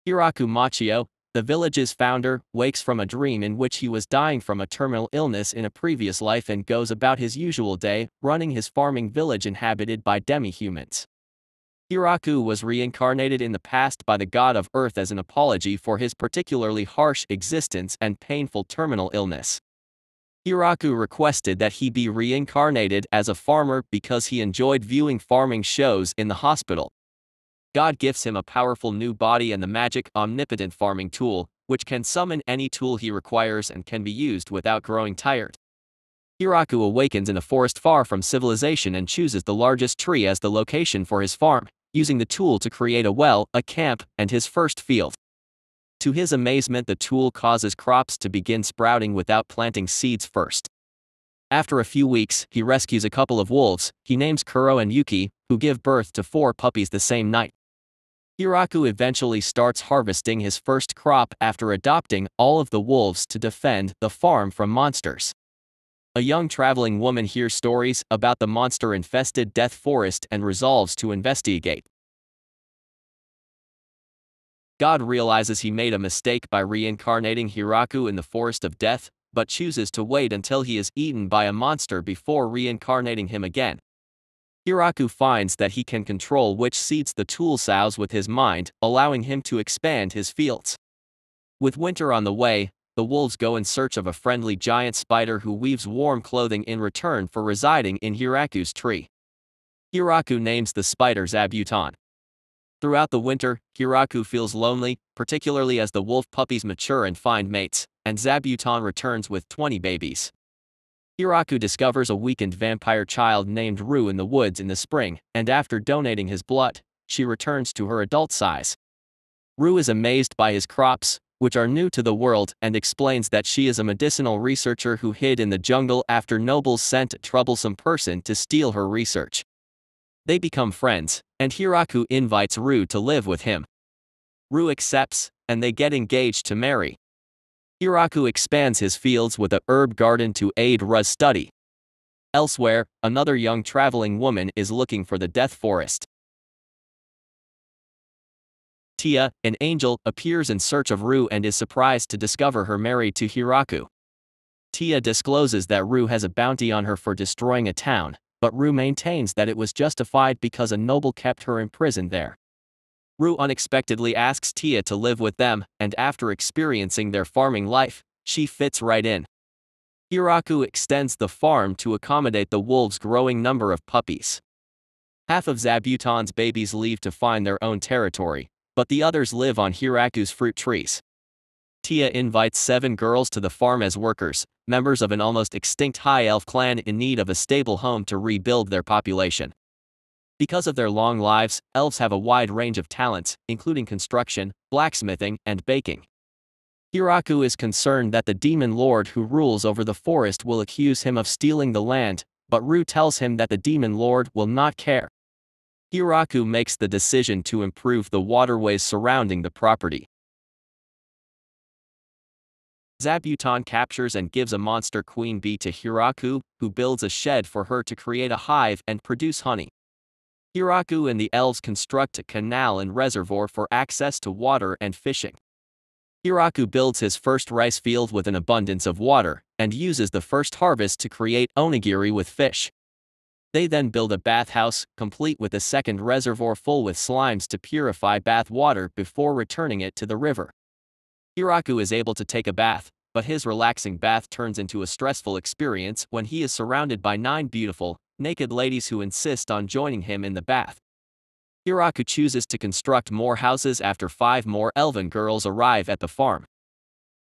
Hiraku Machio, the village's founder, wakes from a dream in which he was dying from a terminal illness in a previous life and goes about his usual day, running his farming village inhabited by demi-humans. Hiraku was reincarnated in the past by the god of earth as an apology for his particularly harsh existence and painful terminal illness. Hiraku requested that he be reincarnated as a farmer because he enjoyed viewing farming shows in the hospital. God gives him a powerful new body and the magic omnipotent farming tool, which can summon any tool he requires and can be used without growing tired. Hiraku awakens in a forest far from civilization and chooses the largest tree as the location for his farm, using the tool to create a well, a camp, and his first field. To his amazement, the tool causes crops to begin sprouting without planting seeds first. After a few weeks, he rescues a couple of wolves he names Kuro and Yuki, who give birth to 4 puppies the same night. Hiraku eventually starts harvesting his first crop after adopting all of the wolves to defend the farm from monsters. A young traveling woman hears stories about the monster-infested Death Forest and resolves to investigate. God realizes he made a mistake by reincarnating Hiraku in the Forest of Death, but chooses to wait until he is eaten by a monster before reincarnating him again. Hiraku finds that he can control which seeds the tool sows with his mind, allowing him to expand his fields. With winter on the way, the wolves go in search of a friendly giant spider who weaves warm clothing in return for residing in Hiraku's tree. Hiraku names the spider Zabuton. Throughout the winter, Hiraku feels lonely, particularly as the wolf puppies mature and find mates, and Zabuton returns with 20 babies. Hiraku discovers a weakened vampire child named Rue in the woods in the spring, and after donating his blood, she returns to her adult size. Rue is amazed by his crops, which are new to the world, and explains that she is a medicinal researcher who hid in the jungle after nobles sent a troublesome person to steal her research. They become friends, and Hiraku invites Rue to live with him. Rue accepts, and they get engaged to marry. Hiraku expands his fields with a herb garden to aid Rue's study. Elsewhere, another young traveling woman is looking for the Death Forest. Tia, an angel, appears in search of Rue and is surprised to discover her married to Hiraku. Tia discloses that Rue has a bounty on her for destroying a town, but Rue maintains that it was justified because a noble kept her imprisoned there. Rue unexpectedly asks Tia to live with them, and after experiencing their farming life, she fits right in. Hiraku extends the farm to accommodate the wolves' growing number of puppies. Half of Zabuton's babies leave to find their own territory, but the others live on Hiraku's fruit trees. Tia invites 7 girls to the farm as workers, members of an almost extinct high elf clan in need of a stable home to rebuild their population. Because of their long lives, elves have a wide range of talents, including construction, blacksmithing, and baking. Hiraku is concerned that the demon lord who rules over the forest will accuse him of stealing the land, but Rue tells him that the demon lord will not care. Hiraku makes the decision to improve the waterways surrounding the property. Zabuton captures and gives a monster queen bee to Hiraku, who builds a shed for her to create a hive and produce honey. Hiraku and the elves construct a canal and reservoir for access to water and fishing. Hiraku builds his first rice field with an abundance of water, and uses the first harvest to create onigiri with fish. They then build a bathhouse, complete with a second reservoir full with slimes to purify bath water before returning it to the river. Hiraku is able to take a bath, but his relaxing bath turns into a stressful experience when he is surrounded by 9 beautiful, naked ladies who insist on joining him in the bath. Hiraku chooses to construct more houses after 5 more elven girls arrive at the farm.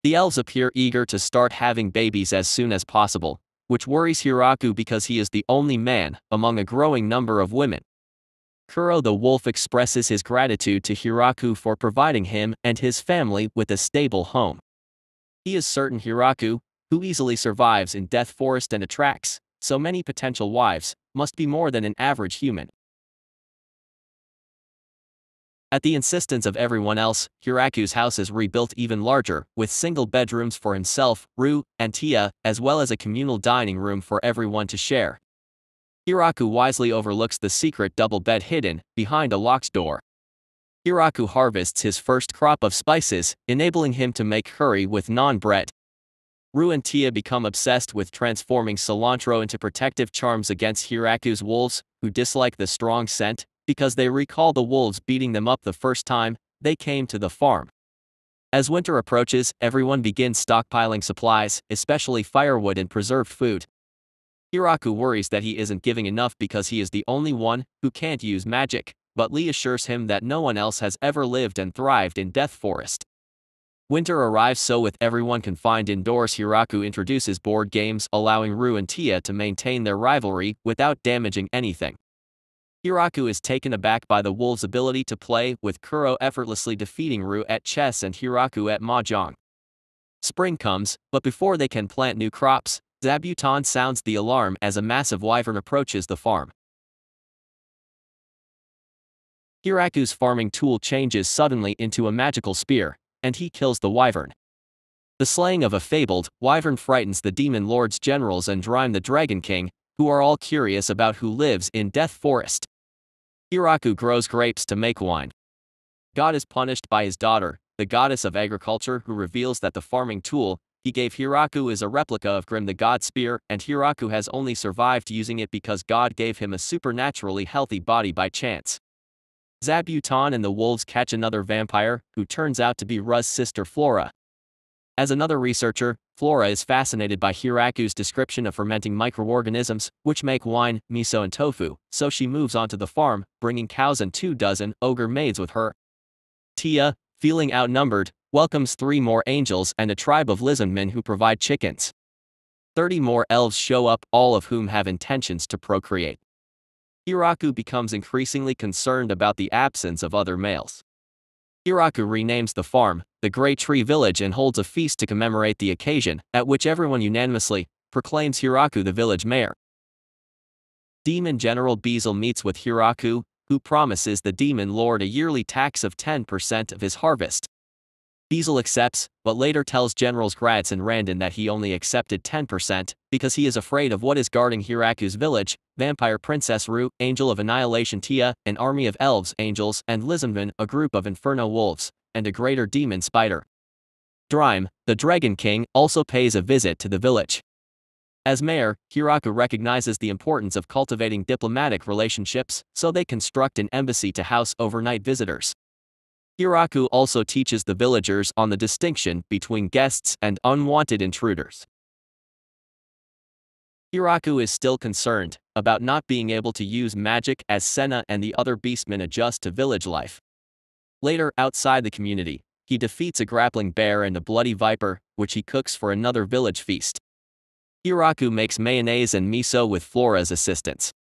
The elves appear eager to start having babies as soon as possible, which worries Hiraku because he is the only man among a growing number of women. Kuro the wolf expresses his gratitude to Hiraku for providing him and his family with a stable home. He is certain Hiraku, who easily survives in Death Forest and attracts so many potential wives, must be more than an average human. At the insistence of everyone else, Hiraku's house is rebuilt even larger, with single bedrooms for himself, Rue, and Tia, as well as a communal dining room for everyone to share. Hiraku wisely overlooks the secret double bed hidden behind a locked door. Hiraku harvests his first crop of spices, enabling him to make curry with naan bread. Ru and Tia become obsessed with transforming cilantro into protective charms against Hiraku's wolves, who dislike the strong scent, because they recall the wolves beating them up the first time they came to the farm. As winter approaches, everyone begins stockpiling supplies, especially firewood and preserved food. Hiraku worries that he isn't giving enough because he is the only one who can't use magic, but Lee assures him that no one else has ever lived and thrived in Death Forest. Winter arrives, so with everyone confined indoors, Hiraku introduces board games, allowing Ru and Tia to maintain their rivalry without damaging anything. Hiraku is taken aback by the wolves' ability to play, with Kuro effortlessly defeating Ru at chess and Hiraku at mahjong. Spring comes, but before they can plant new crops, Zabuton sounds the alarm as a massive wyvern approaches the farm. Hiraku's farming tool changes suddenly into a magical spear, and he kills the wyvern. The slaying of a fabled wyvern frightens the demon lord's generals and Drime the Dragon King, who are all curious about who lives in Death Forest. Hiraku grows grapes to make wine. God is punished by his daughter, the goddess of agriculture, who reveals that the farming tool he gave Hiraku is a replica of Grim the God Spear, and Hiraku has only survived using it because God gave him a supernaturally healthy body by chance. Zabuton and the wolves catch another vampire, who turns out to be Ru's sister Flora. As another researcher, Flora is fascinated by Hiraku's description of fermenting microorganisms, which make wine, miso and tofu, so she moves onto the farm, bringing cows and 24 ogre maids with her. Tia, feeling outnumbered, welcomes 3 more angels and a tribe of lizardmen who provide chickens. 30 more elves show up, all of whom have intentions to procreate. Hiraku becomes increasingly concerned about the absence of other males. Hiraku renames the farm the Grey Tree Village and holds a feast to commemorate the occasion, at which everyone unanimously proclaims Hiraku the village mayor. Demon General Beazle meets with Hiraku, who promises the demon lord a yearly tax of 10% of his harvest. Beazle accepts, but later tells Generals Gratz and Randon that he only accepted 10% because he is afraid of what is guarding Hiraku's village: Vampire Princess Ru, Angel of Annihilation Tia, an army of elves, angels, and lizardmen, a group of inferno wolves, and a greater demon spider. Drime, the Dragon King, also pays a visit to the village. As mayor, Hiraku recognizes the importance of cultivating diplomatic relationships, so they construct an embassy to house overnight visitors. Hiraku also teaches the villagers on the distinction between guests and unwanted intruders. Hiraku is still concerned about not being able to use magic as Senna and the other beastmen adjust to village life. Later, outside the community, he defeats a grappling bear and a bloody viper, which he cooks for another village feast. Hiraku makes mayonnaise and miso with Flora's assistance.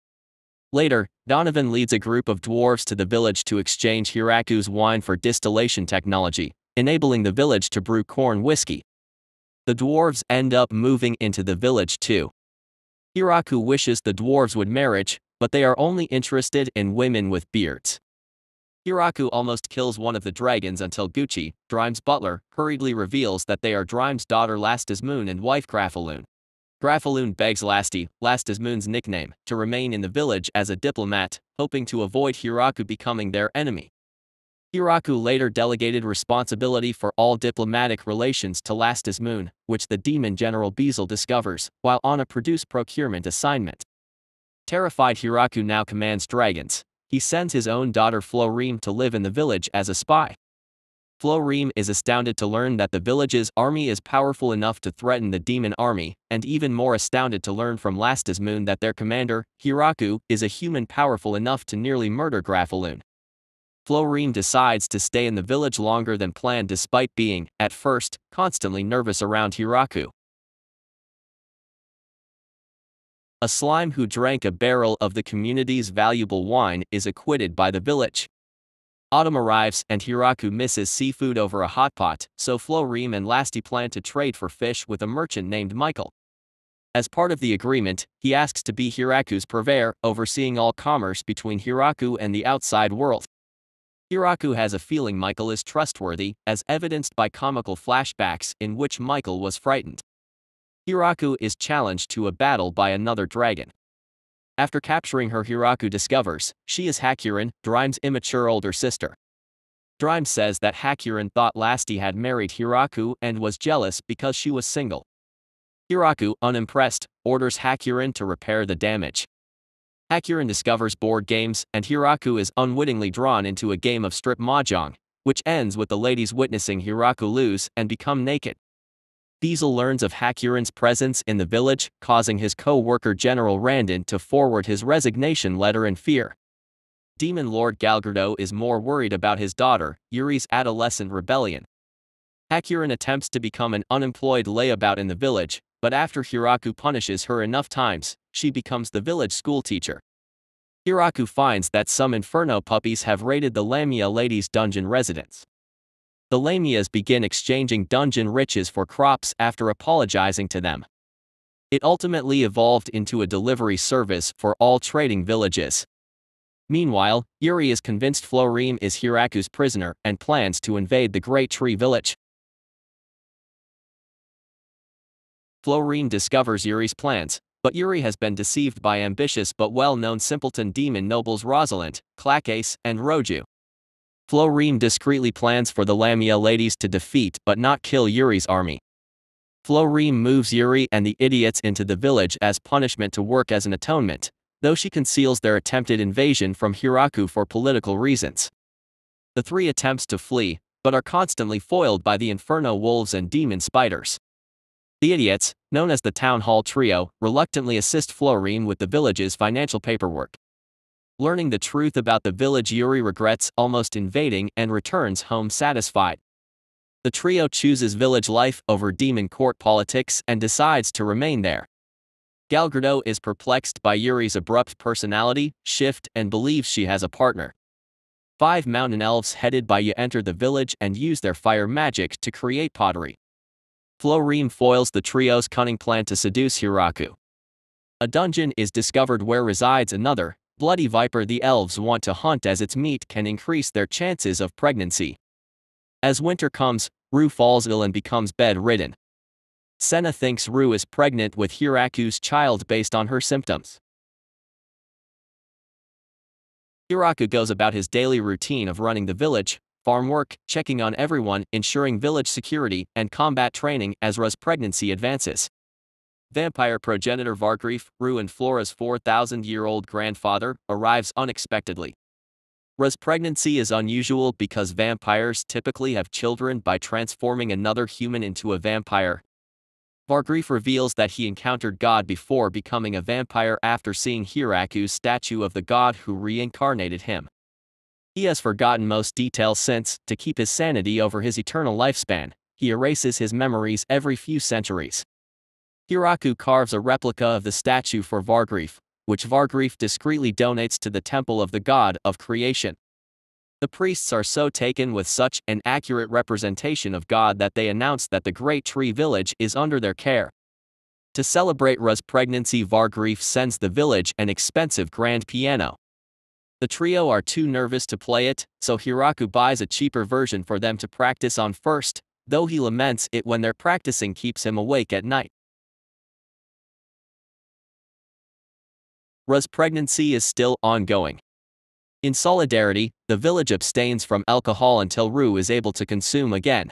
Later, Donovan leads a group of dwarves to the village to exchange Hiraku's wine for distillation technology, enabling the village to brew corn whiskey. The dwarves end up moving into the village too. Hiraku wishes the dwarves would marry, but they are only interested in women with beards. Hiraku almost kills one of the dragons until Gucci, Drime's butler, hurriedly reveals that they are Drime's daughter Lastasmoon and wife Graphaloon. Graphaloon begs Lastasmoon's nickname, to remain in the village as a diplomat, hoping to avoid Hiraku becoming their enemy. Hiraku later delegated responsibility for all diplomatic relations to Lastasmoon, which the demon General Beazle discovers, while on a produce procurement assignment. Terrified, Hiraku now commands dragons. He sends his own daughter Florime to live in the village as a spy. Florime is astounded to learn that the village's army is powerful enough to threaten the demon army, and even more astounded to learn from Lastasmoon that their commander, Hiraku, is a human powerful enough to nearly murder Graphaloon. Florime decides to stay in the village longer than planned despite being, at first, constantly nervous around Hiraku. A slime who drank a barrel of the community's valuable wine is acquitted by the village. Autumn arrives and Hiraku misses seafood over a hot pot, so Florime and Lasty plan to trade for fish with a merchant named Michael. As part of the agreement, he asks to be Hiraku's purveyor, overseeing all commerce between Hiraku and the outside world. Hiraku has a feeling Michael is trustworthy, as evidenced by comical flashbacks in which Michael was frightened. Hiraku is challenged to a battle by another dragon. After capturing her, Hiraku discovers she is Hakurin, Drime's immature older sister. Dream says that Hakurin thought Lasty had married Hiraku and was jealous because she was single. Hiraku, unimpressed, orders Hakurin to repair the damage. Hakurin discovers board games, and Hiraku is unwittingly drawn into a game of strip mahjong, which ends with the ladies witnessing Hiraku lose and become naked. Diesel learns of Hakurin's presence in the village, causing his co-worker General Randon to forward his resignation letter in fear. Demon Lord Galgardo is more worried about his daughter, Yuri's adolescent rebellion. Hakurin attempts to become an unemployed layabout in the village, but after Hiraku punishes her enough times, she becomes the village schoolteacher. Hiraku finds that some Inferno puppies have raided the Lamia lady's dungeon residence. The Lamias begin exchanging dungeon riches for crops after apologizing to them. It ultimately evolved into a delivery service for all trading villages. Meanwhile, Yuri is convinced Florime is Hiraku's prisoner and plans to invade the Great Tree Village. Florime discovers Yuri's plans, but Yuri has been deceived by ambitious but well-known simpleton demon nobles Rosalind, Clackace, and Roju. Florime discreetly plans for the Lamia ladies to defeat but not kill Yuri's army. Florime moves Yuri and the idiots into the village as punishment to work as an atonement, though she conceals their attempted invasion from Hiraku for political reasons. The three attempts to flee, but are constantly foiled by the Inferno wolves and demon spiders. The idiots, known as the Town Hall Trio, reluctantly assist Florime with the village's financial paperwork. Learning the truth about the village, Yuri regrets almost invading and returns home satisfied. The trio chooses village life over demon court politics and decides to remain there. Galgardo is perplexed by Yuri's abrupt personality shift and believes she has a partner. 5 mountain elves headed by Yu enter the village and use their fire magic to create pottery. Florime foils the trio's cunning plan to seduce Hiraku. A dungeon is discovered where resides another, bloody viper the elves want to hunt, as its meat can increase their chances of pregnancy. As winter comes, Rue falls ill and becomes bedridden. Senna thinks Rue is pregnant with Hiraku's child based on her symptoms. Hiraku goes about his daily routine of running the village, farm work, checking on everyone, ensuring village security, and combat training as Rue's pregnancy advances. Vampire progenitor Vargrief, Rue and Flora's 4,000-year-old grandfather, arrives unexpectedly. Rue's pregnancy is unusual because vampires typically have children by transforming another human into a vampire. Vargrief reveals that he encountered God before becoming a vampire after seeing Hiraku's statue of the god who reincarnated him. He has forgotten most details since, to keep his sanity over his eternal lifespan, he erases his memories every few centuries. Hiraku carves a replica of the statue for Vargrief, which Vargrief discreetly donates to the temple of the god of creation. The priests are so taken with such an accurate representation of God that they announce that the Great Tree Village is under their care. To celebrate Rue's pregnancy, Vargrief sends the village an expensive grand piano. The trio are too nervous to play it, so Hiraku buys a cheaper version for them to practice on first, though he laments it when their practicing keeps him awake at night. Rue's pregnancy is still ongoing. In solidarity, the village abstains from alcohol until Rue is able to consume again.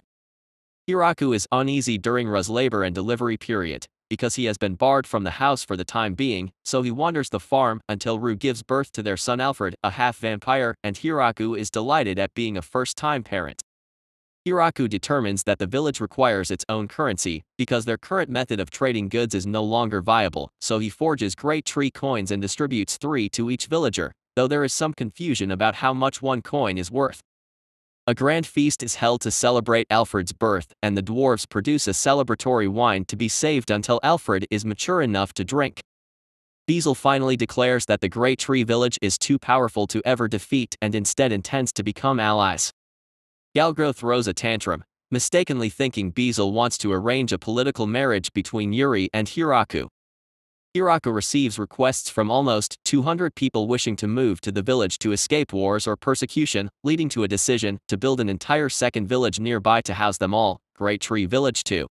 Hiraku is uneasy during Rue's labor and delivery period, because he has been barred from the house for the time being, so he wanders the farm until Rue gives birth to their son Alfred, a half-vampire, and Hiraku is delighted at being a first-time parent. Hiraku determines that the village requires its own currency, because their current method of trading goods is no longer viable, so he forges Great Tree coins and distributes 3 to each villager, though there is some confusion about how much one coin is worth. A grand feast is held to celebrate Alfred's birth, and the dwarves produce a celebratory wine to be saved until Alfred is mature enough to drink. Diesel finally declares that the Great Tree Village is too powerful to ever defeat and instead intends to become allies. Galgro throws a tantrum, mistakenly thinking Diesel wants to arrange a political marriage between Yuri and Hiraku. Hiraku receives requests from almost 200 people wishing to move to the village to escape wars or persecution, leading to a decision to build an entire second village nearby to house them all, Great Tree Village 2.